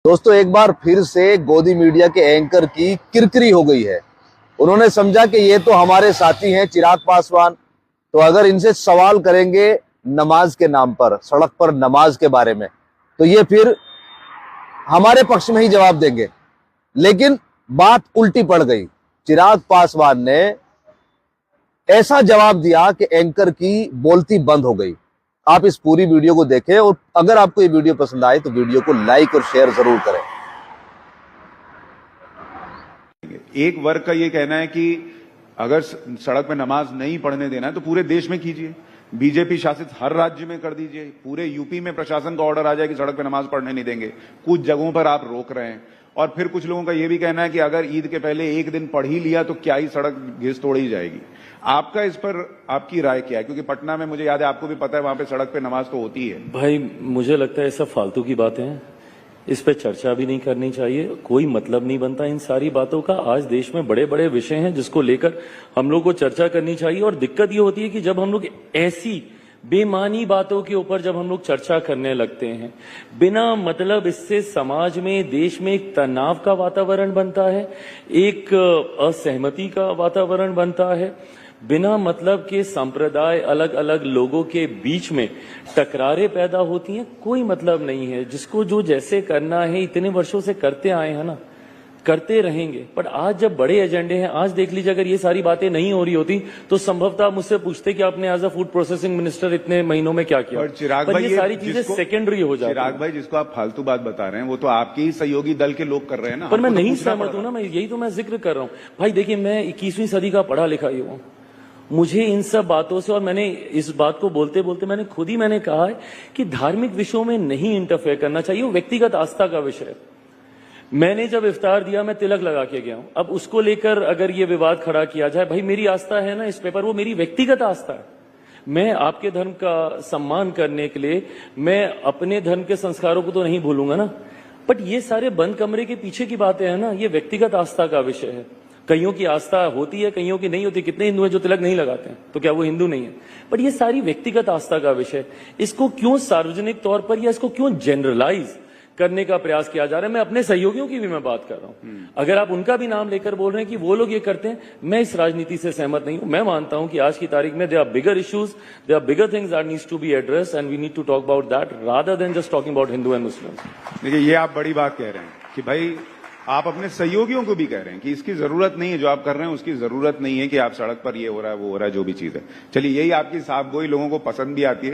दोस्तों एक बार फिर से गोदी मीडिया के एंकर की किरकिरी हो गई है। उन्होंने समझा कि ये तो हमारे साथी हैं चिराग पासवान, तो अगर इनसे सवाल करेंगे नमाज के नाम पर, सड़क पर नमाज के बारे में, तो ये फिर हमारे पक्ष में ही जवाब देंगे। लेकिन बात उल्टी पड़ गई। चिराग पासवान ने ऐसा जवाब दिया कि एंकर की बोलती बंद हो गई। आप इस पूरी वीडियो को देखें और अगर आपको ये वीडियो पसंद आए तो वीडियो को लाइक और शेयर जरूर करें। एक वर्ग का ये कहना है कि अगर सड़क पे नमाज नहीं पढ़ने देना है तो पूरे देश में कीजिए, बीजेपी शासित हर राज्य में कर दीजिए। पूरे यूपी में प्रशासन का ऑर्डर आ जाए कि सड़क पे नमाज पढ़ने नहीं देंगे। कुछ जगहों पर आप रोक रहे हैं। और फिर कुछ लोगों का यह भी कहना है कि अगर ईद के पहले एक दिन पढ़ ही लिया तो क्या ही सड़क घिस तोड़ी जाएगी। आपका इस पर आपकी राय क्या है? क्योंकि पटना में मुझे याद है, आपको भी पता है, वहां पे सड़क पे नमाज तो होती है। भाई मुझे लगता है ये सब फालतू की बातें हैं, इस पे चर्चा भी नहीं करनी चाहिए। कोई मतलब नहीं बनता इन सारी बातों का। आज देश में बड़े बड़े विषय हैं जिसको लेकर हम लोग को चर्चा करनी चाहिए। और दिक्कत ये होती है कि जब हम लोग ऐसी बेमानी बातों के ऊपर जब हम लोग चर्चा करने लगते हैं, बिना मतलब इससे समाज में, देश में एक तनाव का वातावरण बनता है, एक असहमति का वातावरण बनता है। बिना मतलब के संप्रदाय, अलग अलग लोगों के बीच में टकरारें पैदा होती हैं। कोई मतलब नहीं है। जिसको जो जैसे करना है इतने वर्षों से करते आए हैं ना, करते रहेंगे। पर आज जब बड़े एजेंडे हैं, आज देख लीजिए, अगर ये सारी बातें नहीं हो रही होती तो संभवतः आप मुझसे पूछते कि आपने as a food processing minister इतने महीनों में क्या किया। पर ये सारी चीजें सेकेंडरी हो जाती हैं। चिराग भाई, जिसको आप फालतू बात बता रहे हैं वो तो आपके ही सहयोगी दल के लोग कर रहे हैं ना। पर मैं नहीं सहमत हूं ना, मैं यही तो मैं जिक्र कर रहा हूं। भाई देखिए, मैं 21वीं सदी का पढ़ा लिखा ही हूं। मुझे इन सब बातों से, और मैंने इस बात को बोलते बोलते मैंने कहा है कि धार्मिक विषयों में नहीं इंटरफेयर करना चाहिए। वो व्यक्तिगत आस्था का विषय है। मैंने जब इफ्तार दिया, मैं तिलक लगा के गया हूं। अब उसको लेकर अगर ये विवाद खड़ा किया जाए, भाई मेरी आस्था है ना इस पेपर, वो मेरी व्यक्तिगत आस्था है। मैं आपके धर्म का सम्मान करने के लिए मैं अपने धर्म के संस्कारों को तो नहीं भूलूंगा ना। बट ये सारे बंद कमरे के पीछे की बातें हैं ना, ये व्यक्तिगत आस्था का विषय है। कईयों की आस्था होती है, कईयों की नहीं होती। कितने हिंदू हैं जो तिलक नहीं लगाते हैं, तो क्या वो हिंदू नहीं है? बट ये सारी व्यक्तिगत आस्था का विषय, इसको क्यों सार्वजनिक तौर पर या इसको क्यों जनरलाइज करने का प्रयास किया जा रहा है? मैं अपने सहयोगियों की भी मैं बात कर रहा हूं। अगर आप उनका भी नाम लेकर बोल रहे हैं कि वो लोग ये करते हैं, मैं इस राजनीति से सहमत नहीं हूं। मैं मानता हूं कि आज की तारीख में there are bigger issues, there are bigger things that needs to be addressed and we need to talk about that rather than just talking about Hindu and Muslim. देखिए, ये आप बड़ी बात कह रहे हैं कि भाई आप अपने सहयोगियों को भी कह रहे हैं कि इसकी जरूरत नहीं है, जो आप कर रहे हैं उसकी जरूरत नहीं है कि आप सड़क पर ये हो रहा है वो हो रहा है, जो भी चीज है। चलिए, यही आपकी साफगोई लोगों को पसंद भी आती है।